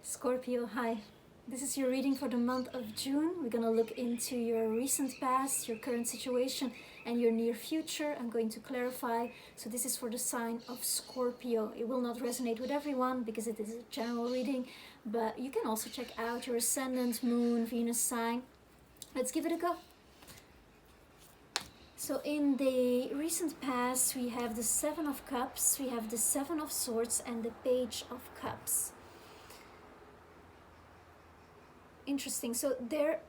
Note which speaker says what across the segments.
Speaker 1: Scorpio, hi. This is your reading for the month of June. We're going to look into your recent past, your current situation, and your near future. I'm going to clarify. So this is for the sign of Scorpio. It will not resonate with everyone because it is a general reading, but you can also check out your ascendant, moon, Venus sign. Let's give it a go. So in the recent past, we have the Seven of Cups, we have the Seven of Swords, and the Page of Cups. Interesting. So there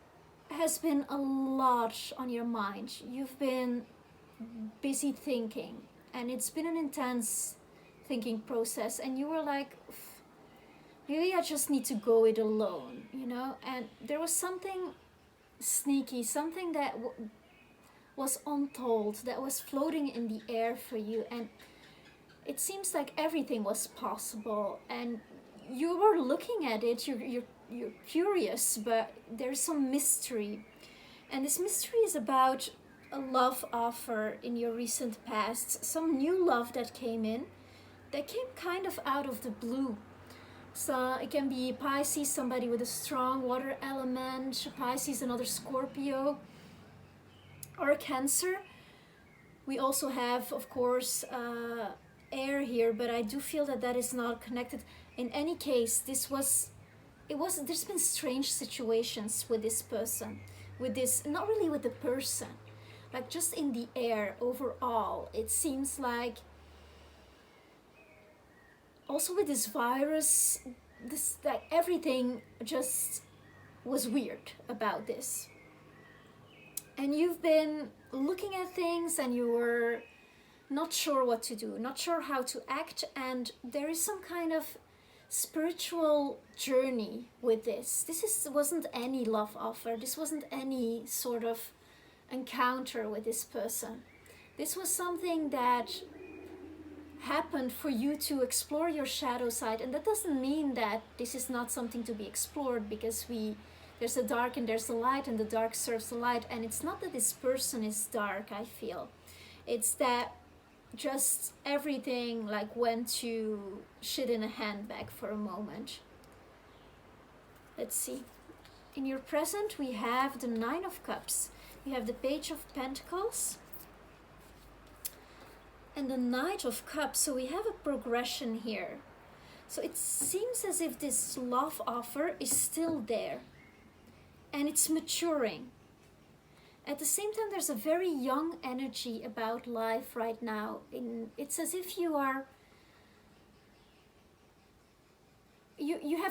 Speaker 1: has been a lot on your mind. You've been busy thinking, and it's been an intense thinking process, and you were like, maybe I just need to go it alone, you know? And there was something sneaky, something that was untold, that was floating in the air for you, and it seems like everything was possible, and you were looking at it, you're curious, but there's some mystery. And this mystery is about a love offer in your recent past, some new love that came in, that came kind of out of the blue. So it can be Pisces, somebody with a strong water element, Pisces, another Scorpio, or a Cancer. We also have, of course, air here, but I do feel that that is not connected. In any case, there's been strange situations with this person, with this, not really with the person, like just in the air overall. It seems like also with this virus, that everything just was weird about this. And you've been looking at things and you were not sure what to do, not sure how to act, and there is some kind of spiritual journey with this. This wasn't any love offer, this wasn't any sort of encounter with this person. This was something that happened for you to explore your shadow side, and that doesn't mean that this is not something to be explored, because there's a dark and there's a light, and the dark serves the light. And it's not that this person is dark, I feel. It's that just everything like went to shit in a handbag for a moment. Let's see. In your present, we have the Nine of Cups. We have the Page of Pentacles and the Knight of Cups. So we have a progression here. So it seems as if this love offer is still there and it's maturing. At the same time, there's a very young energy about life right now. It's as if you have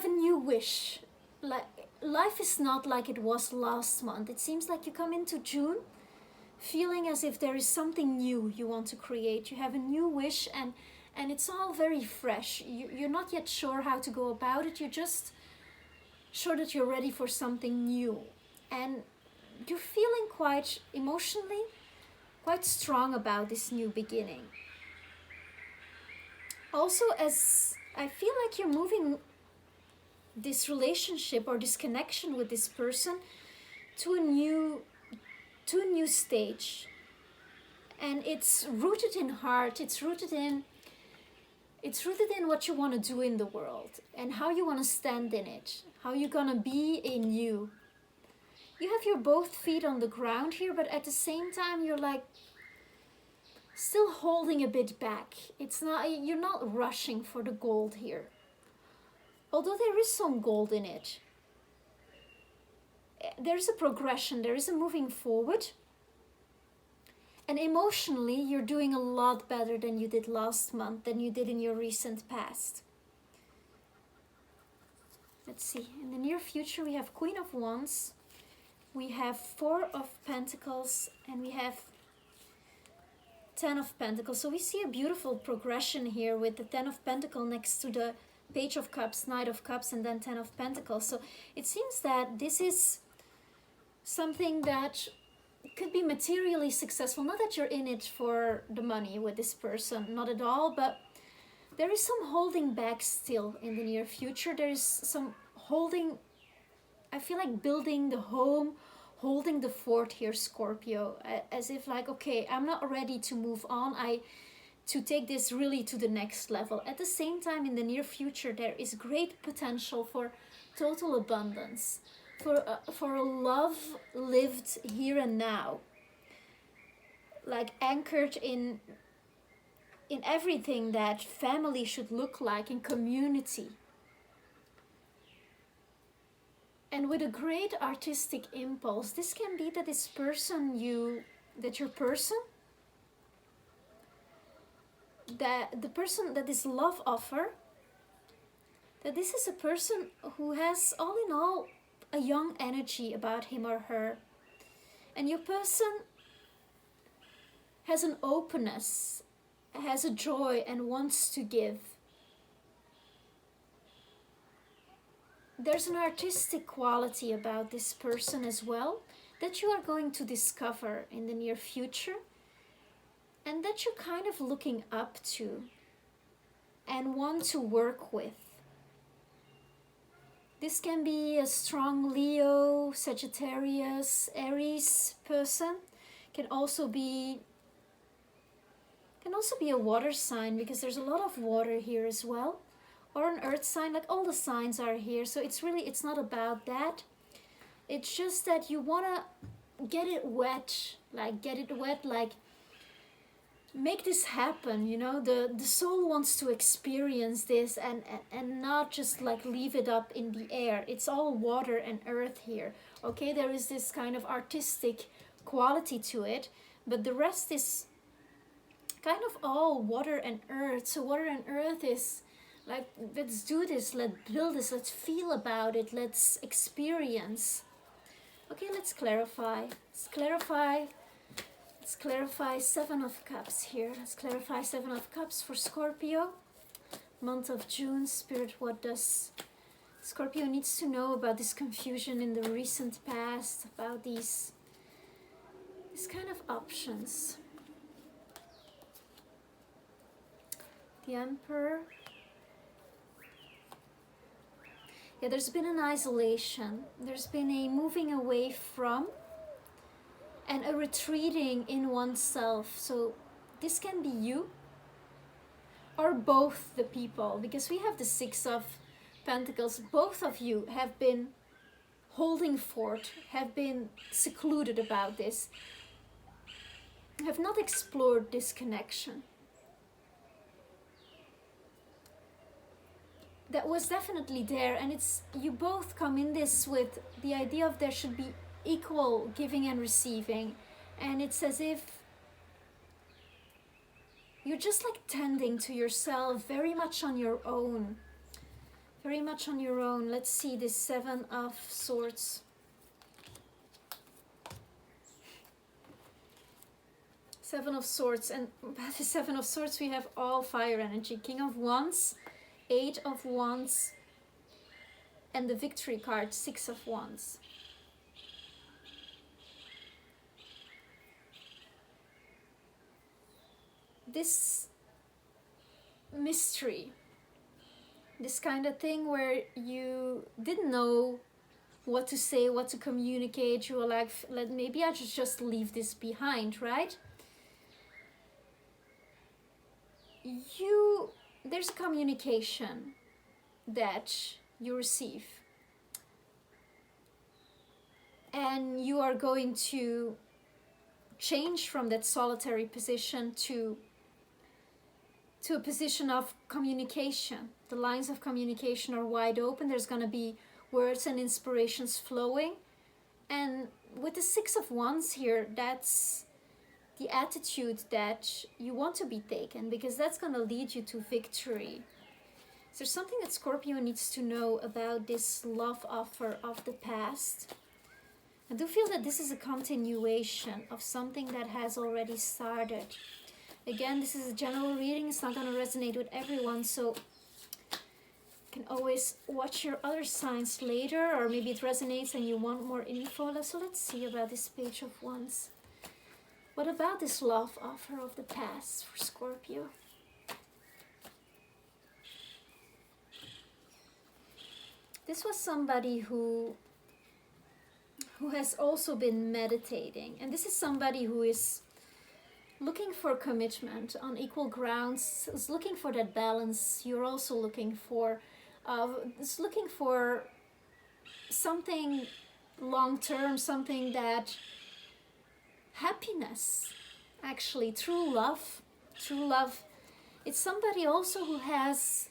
Speaker 1: a new wish. Like, life is not like it was last month. It seems like you come into June feeling as if there is something new you want to create. You have a new wish, and it's all very fresh. You're not yet sure how to go about it. You're just sure that you're ready for something new. And you're feeling quite emotionally, quite strong about this new beginning. Also, as I feel like you're moving this relationship or this connection with this person to a new stage. And it's rooted in heart, it's rooted in what you want to do in the world and how you want to stand in it, how you're gonna be in you. You have your both feet on the ground here, but at the same time you're like still holding a bit back. You're not rushing for the gold here. Although there is some gold in it. There's a progression, there is a moving forward. And emotionally, you're doing a lot better than you did last month, than you did in your recent past. Let's see, in the near future we have Queen of Wands. We have Four of Pentacles, and we have Ten of Pentacles. So we see a beautiful progression here with the Ten of Pentacles next to the Page of Cups, Knight of Cups, and then Ten of Pentacles. So it seems that this is something that could be materially successful. Not that you're in it for the money with this person, not at all, but there is some holding back still in the near future. There is some holding, I feel like building the home, holding the fort here, Scorpio, as if like, okay, I'm not ready to move on. to take this really to the next level. At the same time, in the near future, there is great potential for total abundance, for a love lived here and now, like anchored in everything that family should look like, in community. And with a great artistic impulse. This can be that this person your person, that the person that is love offer, that this is a person who has all in all a young energy about him or her. And your person has an openness, has a joy, and wants to give. There's an artistic quality about this person as well that you are going to discover in the near future, and that you're kind of looking up to and want to work with. This can be a strong Leo, Sagittarius, Aries person. Can also be a water sign, because there's a lot of water here as well. Or an earth sign, like all the signs are here. So it's not about that. It's just that you want to get it wet, like make this happen, you know. The soul wants to experience this and not just like leave it up in the air. It's all water and earth here. Okay, there is this kind of artistic quality to it, but the rest is kind of all water and earth. So water and earth is like, let's do this, let's build this, let's feel about it, let's experience. Okay, let's clarify. Let's clarify 7 of Cups here. Let's clarify 7 of Cups for Scorpio. Month of June. Spirit, what does Scorpio needs to know about this confusion in the recent past, about these kind of options? The Emperor. Yeah, there's been an isolation. There's been a moving away from and a retreating in oneself. So this can be you or both the people, because we have the 6 of Pentacles. Both of you have been holding fort, have been secluded about this, have not explored this connection. That was definitely there, and it's, you both come in this with the idea of there should be equal giving and receiving, and it's as if you're just like tending to yourself, very much on your own. Let's see this 7 of Swords. 7 of Swords, and by the 7 of Swords we have all fire energy. King of Wands, 8 of Wands, and the Victory card, 6 of Wands. This mystery, this kind of thing where you didn't know what to say, what to communicate, you were like, maybe I should just leave this behind, right? There's communication that you receive, and you are going to change from that solitary position to a position of communication. The lines of communication are wide open. There's going to be words and inspirations flowing, and with the 6 of Wands here, that's the attitude that you want to be taken, because that's going to lead you to victory. Is there something that Scorpio needs to know about this love offer of the past? I do feel that this is a continuation of something that has already started. Again, this is a general reading. It's not going to resonate with everyone, so you can always watch your other signs later, or maybe it resonates and you want more info. So let's see about this Page of Wands. What about this love offer of the past for Scorpio? This was somebody who has also been meditating, and this is somebody who is looking for commitment on equal grounds, is looking for that balance. You're also looking for, is looking for something long term, something that happiness, actually, true love, true love. It's somebody also who has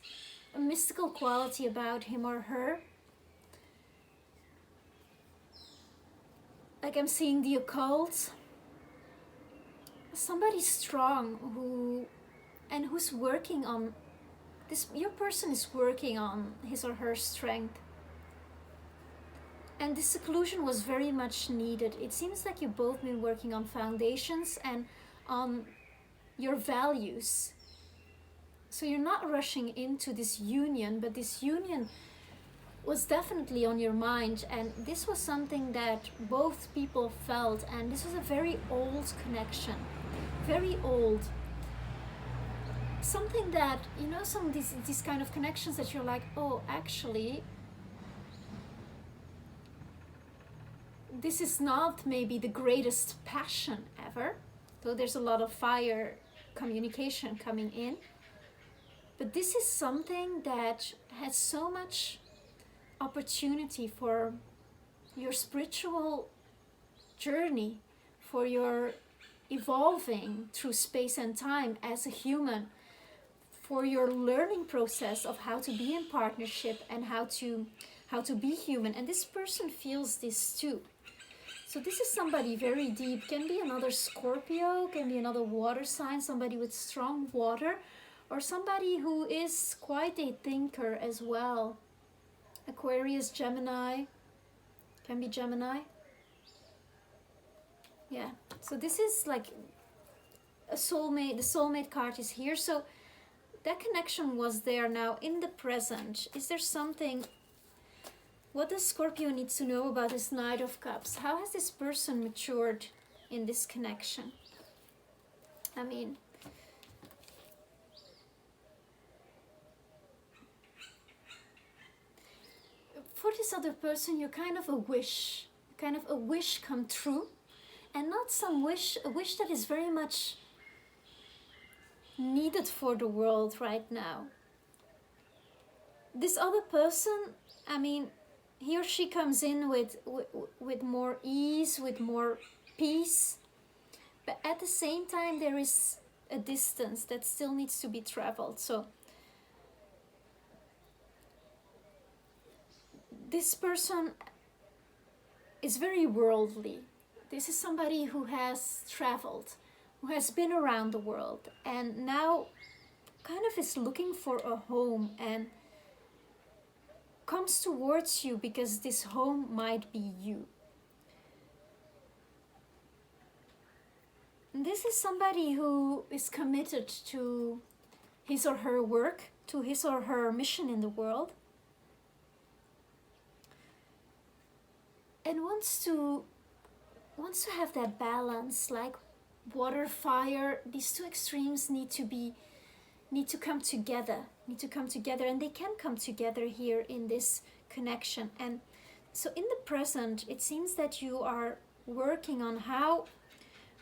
Speaker 1: a mystical quality about him or her. Like I'm seeing the occult. Somebody strong who's working on this. Your person is working on his or her strength. And this seclusion was very much needed. It seems like you've both been working on foundations and on your values. So you're not rushing into this union, but this union was definitely on your mind, and this was something that both people felt, and this was a very old connection. Very old. Something that, you know, some of these kind of connections that you're like, oh, actually, this is not maybe the greatest passion ever, though there's a lot of fire communication coming in. But this is something that has so much opportunity for your spiritual journey, for your evolving through space and time as a human, for your learning process of how to be in partnership and how to be human. And this person feels this too. So this is somebody very deep. Can be another Scorpio, can be another water sign, somebody with strong water, or somebody who is quite a thinker as well. Aquarius, Gemini, can be Gemini. Yeah, so this is like a soulmate. The soulmate card is here. So that connection was there. Now in the present, is there something, what does Scorpio needs to know about this Knight of Cups? How has this person matured in this connection? I mean, for this other person, you're kind of a wish come true, and not some wish, a wish that is very much needed for the world right now. This other person, I mean, he or she comes in with more ease, with more peace, but at the same time there is a distance that still needs to be traveled. So this person is very worldly. This is somebody who has traveled, who has been around the world, and now kind of is looking for a home and comes towards you because this home might be you. And this is somebody who is committed to his or her work, to his or her mission in the world, and wants to have that balance, like water, fire. These two extremes need to come together, and they can come together here in this connection. And so in the present, it seems that you are working on how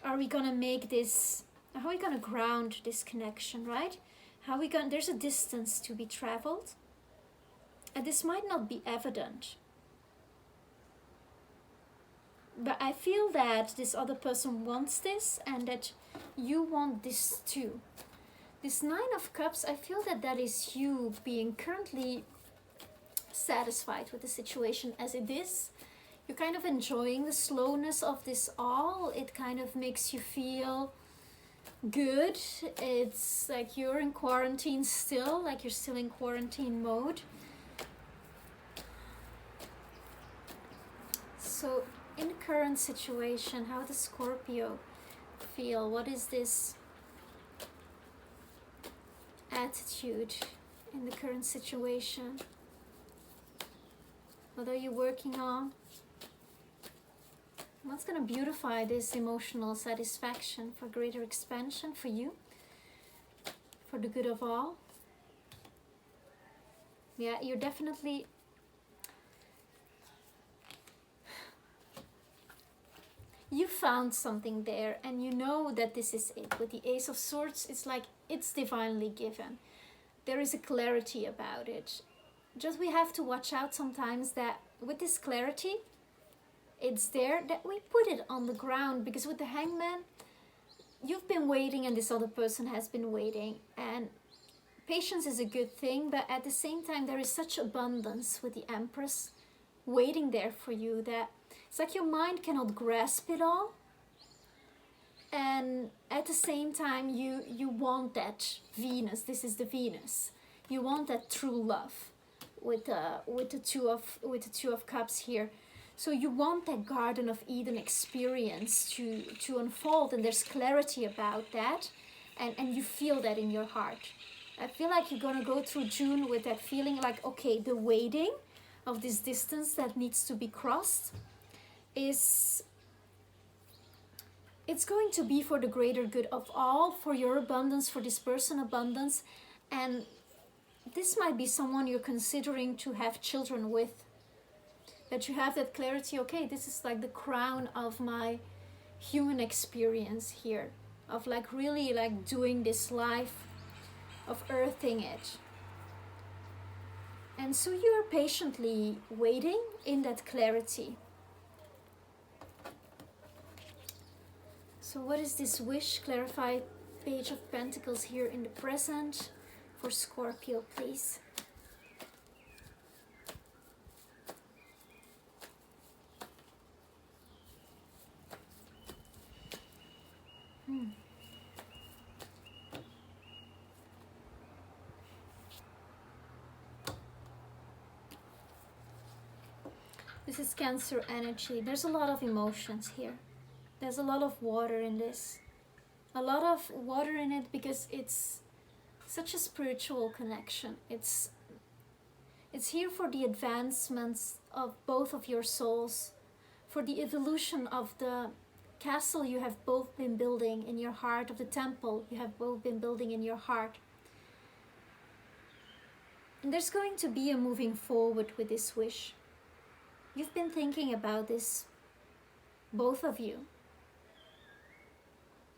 Speaker 1: are we gonna make this, how are we gonna ground this connection, right? There's a distance to be traveled, and this might not be evident, but I feel that this other person wants this, and that you want this too. This Nine of Cups, I feel that is you being currently satisfied with the situation as it is. You're kind of enjoying the slowness of this all. It kind of makes you feel good. It's like you're in quarantine still, like you're still in quarantine mode. So in the current situation, how does Scorpio feel? What is this attitude in the current situation? What are you working on? What's going to beautify this emotional satisfaction for greater expansion for you, for the good of all? Yeah, you're definitely you found something there, and you know that this is it. With the Ace of Swords, it's like it's divinely given. There is a clarity about it. Just we have to watch out sometimes that with this clarity, it's there, that we put it on the ground. Because with the Hangman, you've been waiting and this other person has been waiting. And patience is a good thing, but at the same time, there is such abundance with the Empress waiting there for you that it's like your mind cannot grasp it all. And at the same time, you want that Venus. This is the Venus. You want that true love with the two of Cups here. So you want that Garden of Eden experience to unfold, and there's clarity about that, and you feel that in your heart. I feel like you're gonna go through June with that feeling like, okay, the waiting of this distance that needs to be crossed is, it's going to be for the greater good of all, for your abundance, for this person abundance. And this might be someone you're considering to have children with, that you have that clarity, okay, this is like the crown of my human experience here, of like really like doing this life, of earthing it. And so you are patiently waiting in that clarity. So what is this wish? Clarify Page of Pentacles here in the present for Scorpio, please. This is Cancer energy. There's a lot of emotions here. There's a lot of water in this. A lot of water in it because it's such a spiritual connection. It's here for the advancements of both of your souls, for the evolution of the castle you have both been building in your heart, of the temple you have both been building in your heart. And there's going to be a moving forward with this wish. You've been thinking about this, both of you.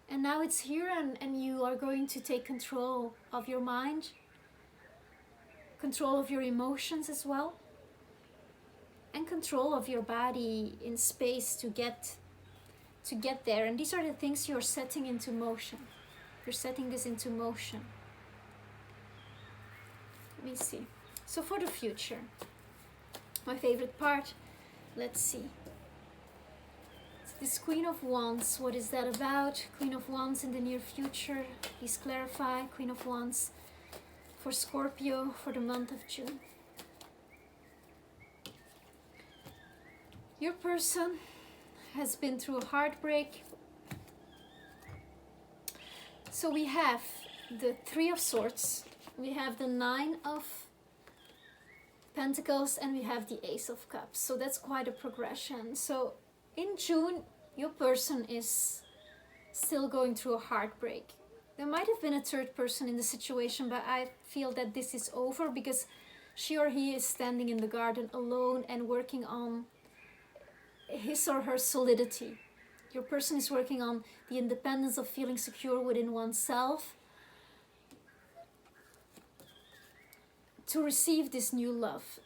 Speaker 1: And now it's here, and you are going to take control of your mind, control of your emotions as well, and control of your body in space to get there. And these are the things you're setting into motion. You're setting this into motion. Let me see. So for the future, my favorite part, let's see. This Queen of Wands, what is that about? Queen of Wands in the near future. Please clarify. Queen of Wands for Scorpio for the month of June. Your person has been through a heartbreak. So we have the Three of Swords, we have the Nine of Pentacles, and we have the Ace of Cups. So that's quite a progression. So in June, your person is still going through a heartbreak. There might have been a third person in the situation, but I feel that this is over because she or he is standing in the garden alone and working on his or her solidity. Your person is working on the independence of feeling secure within oneself to receive this new love,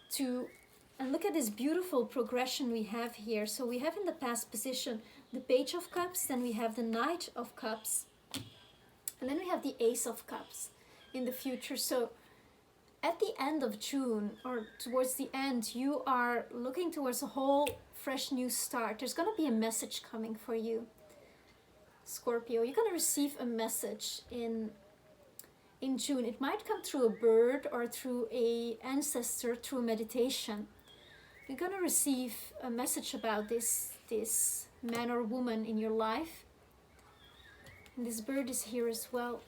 Speaker 1: and look at this beautiful progression we have here. So we have in the past position the Page of Cups, then we have the Knight of Cups, and then we have the Ace of Cups in the future. So at the end of June, or towards the end, you are looking towards a whole fresh new start. There's going to be a message coming for you, Scorpio. You're going to receive a message in June. It might come through a bird or through an ancestor, through a meditation. You're going to receive a message about this man or woman in your life. And this bird is here as well.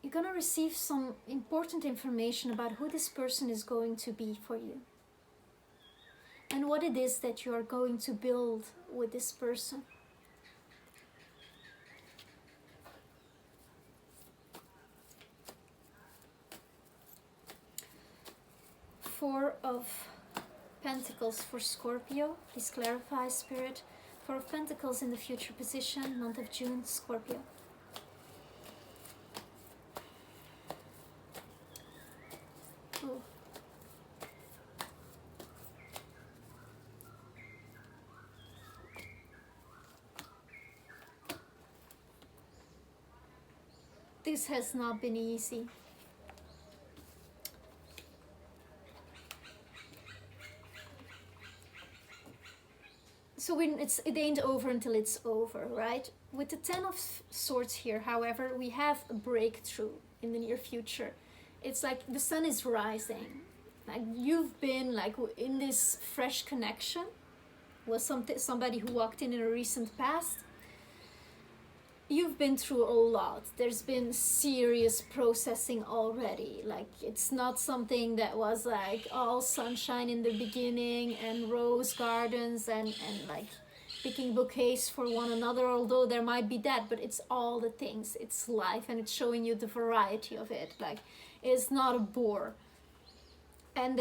Speaker 1: You're going to receive some important information about who this person is going to be for you, and what it is that you are going to build with this person. Four of Pentacles for Scorpio. Please clarify, Spirit. Four of Pentacles in the future position, month of June, Scorpio. Ooh. This has not been easy. So it ain't over until it's over, right? With the Ten of Swords here, however, we have a breakthrough in the near future. It's like the sun is rising. Like you've been like in this fresh connection with somebody who walked in a recent past. You've been through a lot. There's been serious processing already. Like it's not something that was like all sunshine in the beginning and rose gardens and like picking bouquets for one another, although there might be that, but it's all the things. It's life, and it's showing you the variety of it. Like it's not a bore. And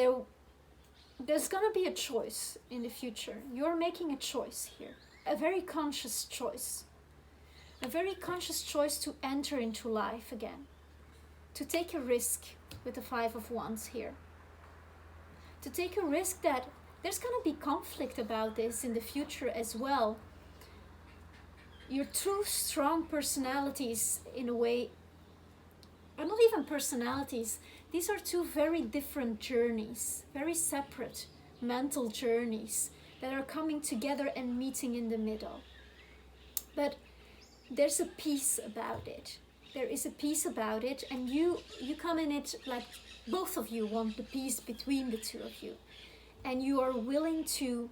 Speaker 1: there's gonna be a choice in the future. You're making a choice here, a very conscious choice. A very conscious choice to enter into life again. To take a risk with the Five of Wands here. To take a risk that there's going to be conflict about this in the future as well. Your true strong personalities, in a way, or not even personalities, these are two very different journeys, very separate mental journeys that are coming together and meeting in the middle. But there's a peace about it. There is a peace about it, and you come in it like both of you want the peace between the two of you, and you are willing to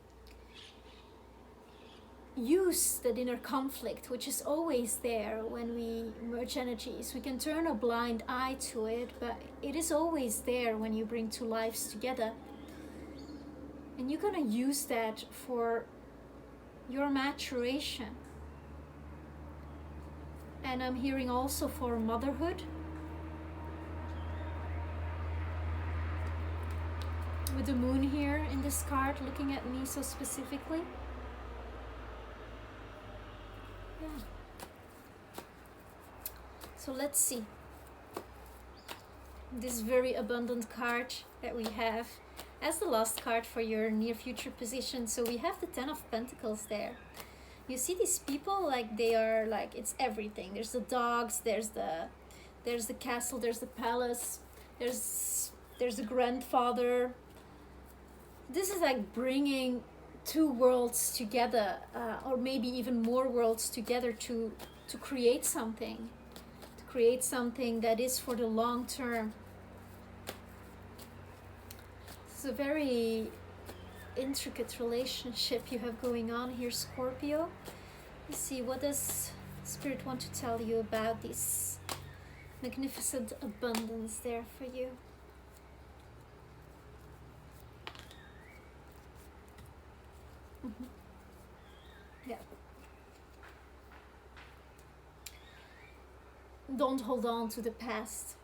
Speaker 1: use that inner conflict, which is always there when we merge energies. We can turn a blind eye to it, but it is always there when you bring two lives together, and you're gonna use that for your maturation. And I'm hearing also for motherhood. With the moon here in this card looking at me so specifically. Yeah. So let's see. This very abundant card that we have as the last card for your near future position. So we have the Ten of Pentacles there. You see these people, like they are like, it's everything. There's the dogs, there's the castle, there's the palace, there's the grandfather. This is like bringing two worlds together, or maybe even more worlds together to create something. To create something that is for the long term. It's a very intricate relationship you have going on here, Scorpio. Let's see, what does Spirit want to tell you about this magnificent abundance there for you? Yeah. Don't hold on to the past.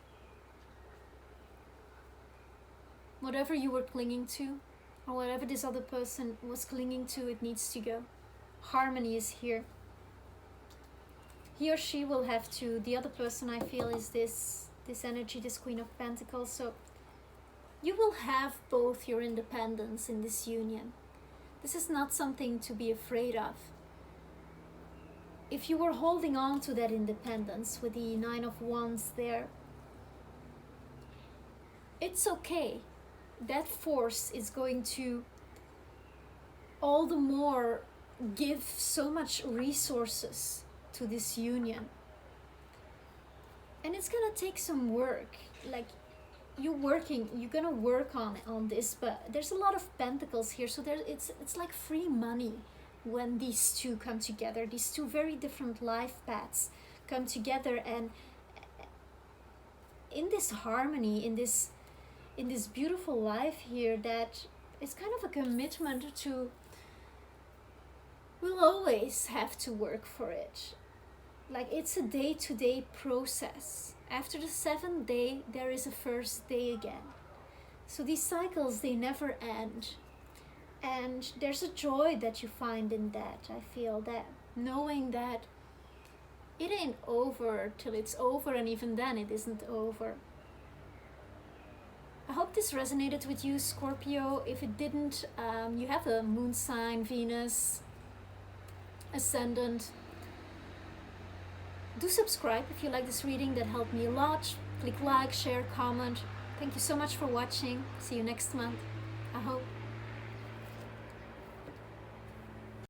Speaker 1: Whatever you were clinging to, or whatever this other person was clinging to, it needs to go. Harmony is here. He or she will have to, the other person I feel is this energy, this Queen of Pentacles. So you will have both your independence in this union. This is not something to be afraid of. If you were holding on to that independence with the Nine of Wands there, it's okay. That force is going to all the more give so much resources to this union. And it's gonna take some work. Like you're gonna work on this, but there's a lot of pentacles here, so it's like free money when these two come together. These two very different life paths come together, and in this harmony, in this beautiful life here, that is kind of a commitment to, we'll always have to work for it. Like it's a day-to-day process. After the 7th day, there is a first day again. So these cycles, they never end. And there's a joy that you find in that. I feel that, knowing that it ain't over till it's over, and even then it isn't over. I hope this resonated with you, Scorpio. If it didn't, you have a moon sign, Venus, ascendant. Do subscribe if you like this reading. That helped me a lot. Click like, share, comment. Thank you so much for watching. See you next month, I hope.